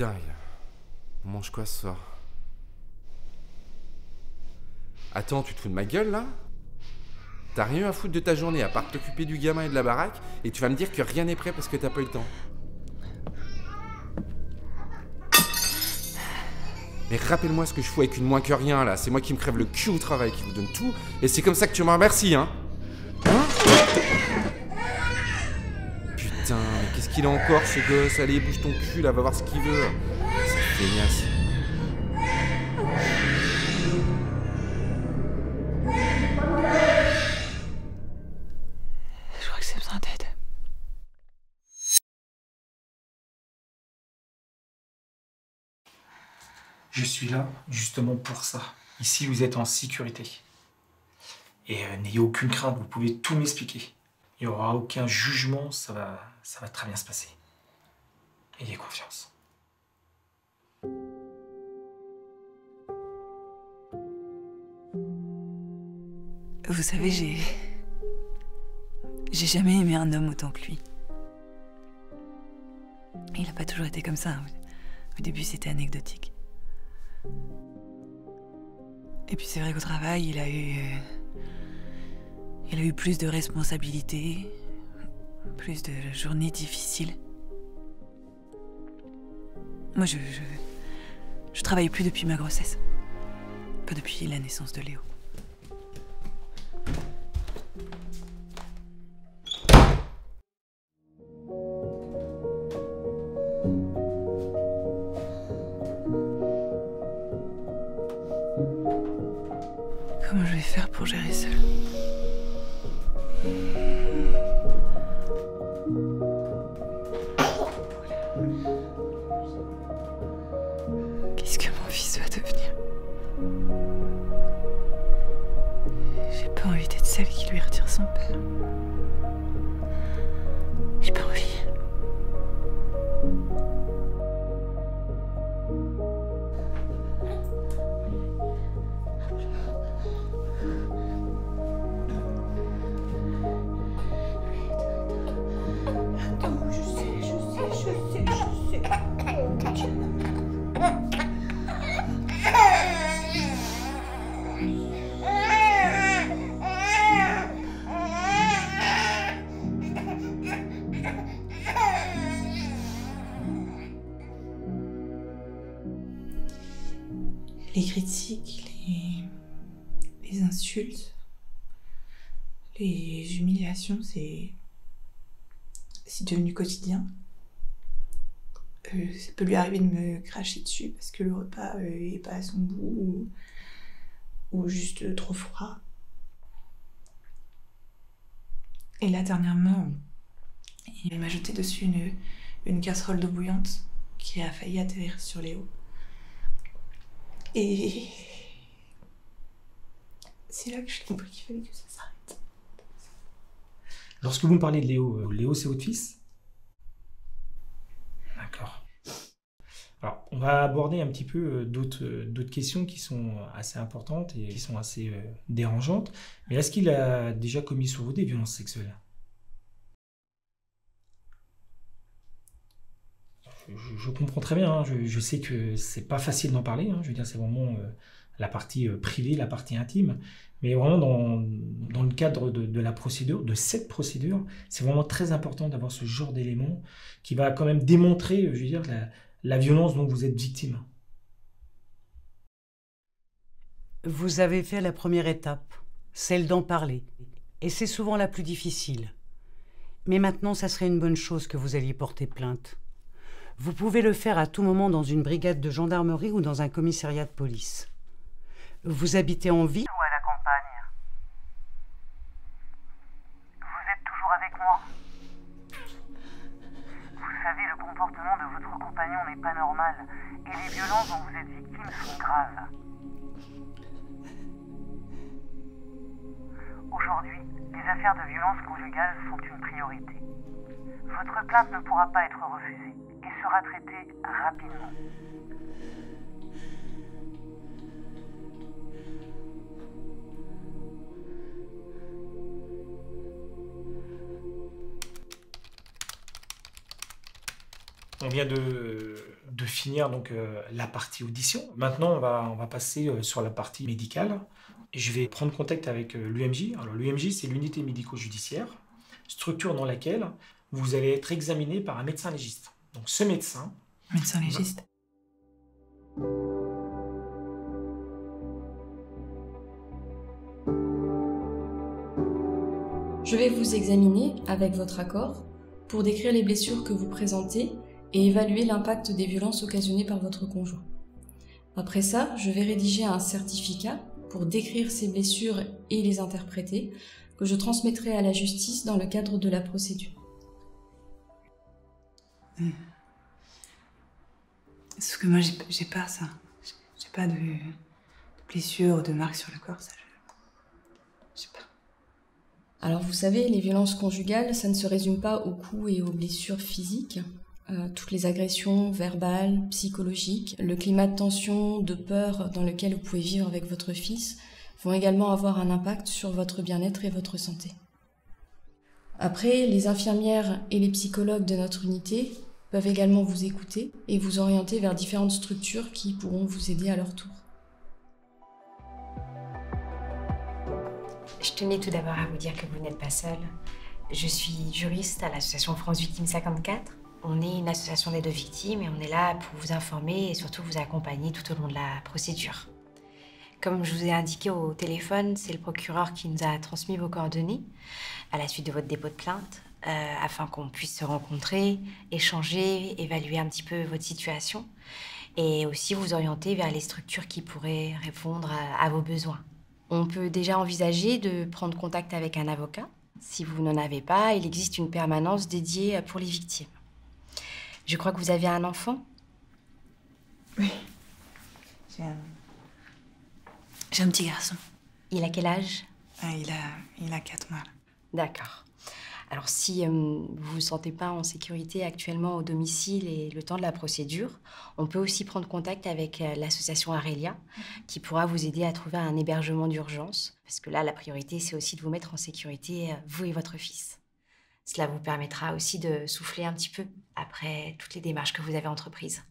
dingue. On mange quoi ce soir? Attends, tu te fous de ma gueule là? T'as rien à foutre de ta journée à part t'occuper du gamin et de la baraque et tu vas me dire que rien n'est prêt parce que t'as pas eu le temps. Mais rappelle-moi ce que je fous avec une moins que rien là, c'est moi qui me crève le cul au travail, qui vous donne tout, et c'est comme ça que tu me remercies, hein? Putain, mais qu'est-ce qu'il a encore ce gosse? Allez, bouge ton cul là, va voir ce qu'il veut. C'est feignasse. Je crois que c'est besoin d'aide. Je suis là justement pour ça. Ici, vous êtes en sécurité. Et n'ayez aucune crainte, vous pouvez tout m'expliquer. Il n'y aura aucun jugement, ça va très bien se passer. Ayez confiance. Vous savez, j'ai jamais aimé un homme autant que lui. Il n'a pas toujours été comme ça. Au début, c'était anecdotique. Et puis c'est vrai qu'au travail, il a eu plus de responsabilités, plus de journées difficiles. Moi, je travaille plus depuis ma grossesse. Pas depuis la naissance de Léo. Comment je vais faire pour gérer seule? Qu'est-ce que mon fils va devenir? J'ai pas envie d'être celle qui lui retire son père. J'ai pas envie. Les critiques, les insultes, les humiliations, c'est devenu quotidien. Ça peut lui arriver de me cracher dessus parce que le repas est pas à son goût ou juste trop froid. Et là, dernièrement, il m'a jeté dessus une casserole d'eau bouillante qui a failli atterrir sur Léo. Et c'est là que j'ai compris qu'il fallait que ça s'arrête. Lorsque vous me parlez de Léo, Léo c'est votre fils? D'accord. Alors, on va aborder un petit peu d'autres questions qui sont assez importantes et qui sont assez dérangeantes. Mais est-ce qu'il a déjà commis sur vous des violences sexuelles? Je comprends très bien, hein, je sais que c'est pas facile d'en parler, hein, je veux dire, c'est vraiment la partie privée, la partie intime, mais vraiment dans le cadre de la procédure, de cette procédure, c'est vraiment très important d'avoir ce genre d'élément qui va quand même démontrer, je veux dire, la violence dont vous êtes victime. Vous avez fait la première étape, celle d'en parler, et c'est souvent la plus difficile. Mais maintenant, ça serait une bonne chose que vous alliez porter plainte. Vous pouvez le faire à tout moment dans une brigade de gendarmerie ou dans un commissariat de police. Vous habitez en ville ou à la campagne? Vous êtes toujours avec moi? Vous savez, le comportement de votre compagnon n'est pas normal et les violences dont vous êtes victime sont graves. Aujourd'hui, les affaires de violence conjugale sont une priorité. Votre plainte ne pourra pas être refusée et sera traitée rapidement. On vient de de finir donc, la partie audition. Maintenant, on va passer sur la partie médicale. Je vais prendre contact avec l'UMJ. Alors l'UMJ, c'est l'unité médico-judiciaire, structure dans laquelle vous allez être examiné par un médecin légiste. Donc ce médecin... Médecin légiste. Je vais vous examiner avec votre accord pour décrire les blessures que vous présentez et évaluer l'impact des violences occasionnées par votre conjoint. Après ça, je vais rédiger un certificat pour décrire ces blessures et les interpréter, que je transmettrai à la justice dans le cadre de la procédure. Sauf que moi, j'ai pas ça. J'ai pas de blessures ou de marques sur le corps, ça, je sais pas. Alors vous savez, les violences conjugales, ça ne se résume pas aux coups et aux blessures physiques. Toutes les agressions verbales, psychologiques, le climat de tension, de peur dans lequel vous pouvez vivre avec votre fils vont également avoir un impact sur votre bien-être et votre santé. Après, les infirmières et les psychologues de notre unité peuvent également vous écouter et vous orienter vers différentes structures qui pourront vous aider à leur tour. Je tenais tout d'abord à vous dire que vous n'êtes pas seul. Je suis juriste à l'association France Victimes 54. On est une association d'aide aux victimes et on est là pour vous informer et surtout vous accompagner tout au long de la procédure. Comme je vous ai indiqué au téléphone, c'est le procureur qui nous a transmis vos coordonnées à la suite de votre dépôt de plainte afin qu'on puisse se rencontrer, échanger, évaluer un petit peu votre situation et aussi vous orienter vers les structures qui pourraient répondre à vos besoins. On peut déjà envisager de prendre contact avec un avocat. Si vous n'en avez pas, il existe une permanence dédiée pour les victimes. Je crois que vous avez un enfant ? Oui. J'ai un petit garçon. Il a quel âge ? Il a 4 mois. Là. D'accord. Alors si vous ne vous sentez pas en sécurité actuellement au domicile et le temps de la procédure, on peut aussi prendre contact avec l'association Arelia qui pourra vous aider à trouver un hébergement d'urgence. Parce que là, la priorité, c'est aussi de vous mettre en sécurité, vous et votre fils. Cela vous permettra aussi de souffler un petit peu après toutes les démarches que vous avez entreprises.